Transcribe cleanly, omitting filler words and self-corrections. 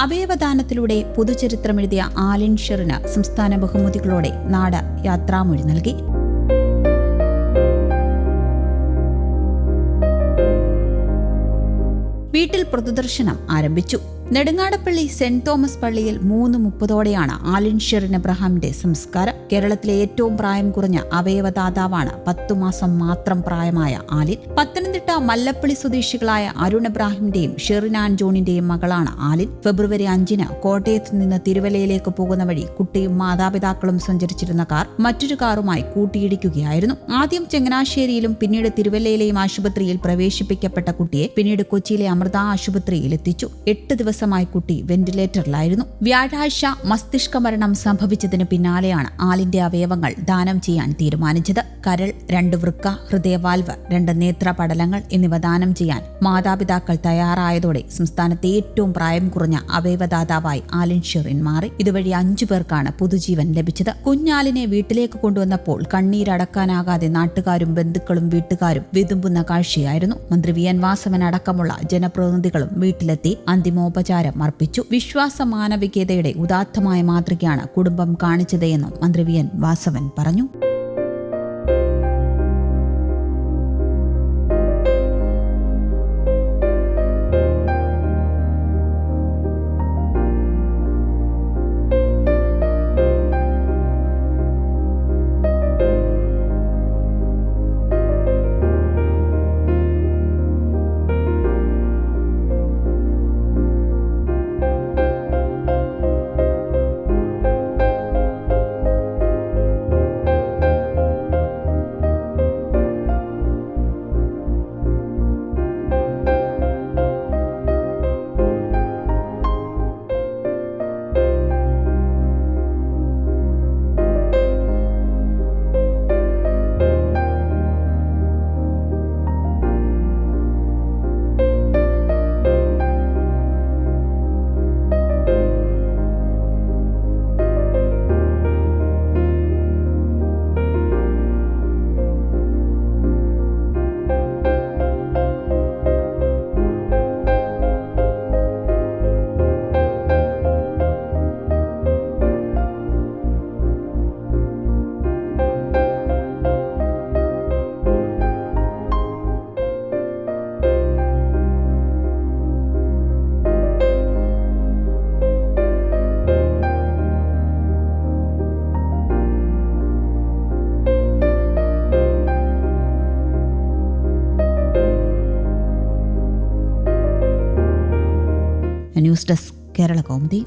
അവയവദാനത്തിലൂടെ പുതുചരിത്രമെഴുതിയ ആലിൻ ഷെറിന് സംസ്ഥാന ബഹുമതികളോടെ നാട് യാത്രാമൊഴി നൽകി. വീട്ടിൽ പൊതുദർശനം ആരംഭിച്ചു. നെടുങ്ങാടപ്പള്ളി സെന്റ് തോമസ് പള്ളിയിൽ 3:30 ആലിൻ ഷെറിൻ എബ്രഹാമിന്റെ സംസ്കാരം. കേരളത്തിലെ ഏറ്റവും പ്രായം കുറഞ്ഞ അവയവദാതാവാണ് 10 മാസം മാത്രം പ്രായമായ ആലിൻ. പത്തനംതിട്ട മല്ലപ്പള്ളി സ്വദേശികളായ അരുൺ എബ്രാഹിമിന്റെയും ഷെറിൻ ആൻ ജോണിന്റെയും മകളാണ് ആലിൻ. ഫെബ്രുവരി 5 കോട്ടയത്ത് നിന്ന് തിരുവല്ലയിലേക്ക് പോകുന്ന വഴി കുട്ടിയും മാതാപിതാക്കളും സഞ്ചരിച്ചിരുന്ന കാർ മറ്റൊരു കാറുമായി കൂട്ടിയിടിക്കുകയായിരുന്നു. ആദ്യം ചങ്ങനാശ്ശേരിയിലും പിന്നീട് തിരുവല്ലയിലെയും ആശുപത്രിയിൽ പ്രവേശിപ്പിക്കപ്പെട്ട കുട്ടിയെ പിന്നീട് കൊച്ചിയിലെ അമൃത ആശുപത്രിയിൽ എത്തിച്ചു. 8 ദിവസമായി കുട്ടി വെന്റിലേറ്ററിലായിരുന്നു. വ്യാഴാഴ്ച മസ്തിഷ്ക മരണം സംഭവിച്ചതിന് പിന്നാലെയാണ് ആലിന്റെ അവയവങ്ങൾ ദാനം ചെയ്യാൻ തീരുമാനിച്ചത്. കരൾ, 2 വൃക്ക, ഹൃദയവാൽവ്, 2 നേത്രപടലങ്ങൾ എന്നിവ ദാനം ചെയ്യാൻ മാതാപിതാക്കൾ തയ്യാറായതോടെ സംസ്ഥാനത്തെ ഏറ്റവും പ്രായം കുറഞ്ഞ അവയവദാതാവായി ആലിൻ ഷെറിൻ മാറി. ഇതുവഴി 5 പേർക്കാണ് പുതുജീവൻ ലഭിച്ചത്. കുഞ്ഞാലിനെ വീട്ടിലേക്ക് കൊണ്ടുവന്നപ്പോൾ കണ്ണീരടക്കാനാകാതെ നാട്ടുകാരും ബന്ധുക്കളും വീട്ടുകാരും വിതുമ്പുന്ന കാഴ്ചയായിരുന്നു. മന്ത്രി വി എൻ വാസവൻ അടക്കമുള്ള ജനപ്രതിനിധികളും വീട്ടിലെത്തി അന്തിമോപചാരം അർപ്പിച്ചു. വിശ്വാസ മാനവികതയുടെ ഉദാത്തമായ മാതൃകയാണ് കുടുംബം കാണിച്ചത് എന്നും മന്ത്രി വി എൻ വാസവൻ പറഞ്ഞു. News desk Kerala Kaumudi.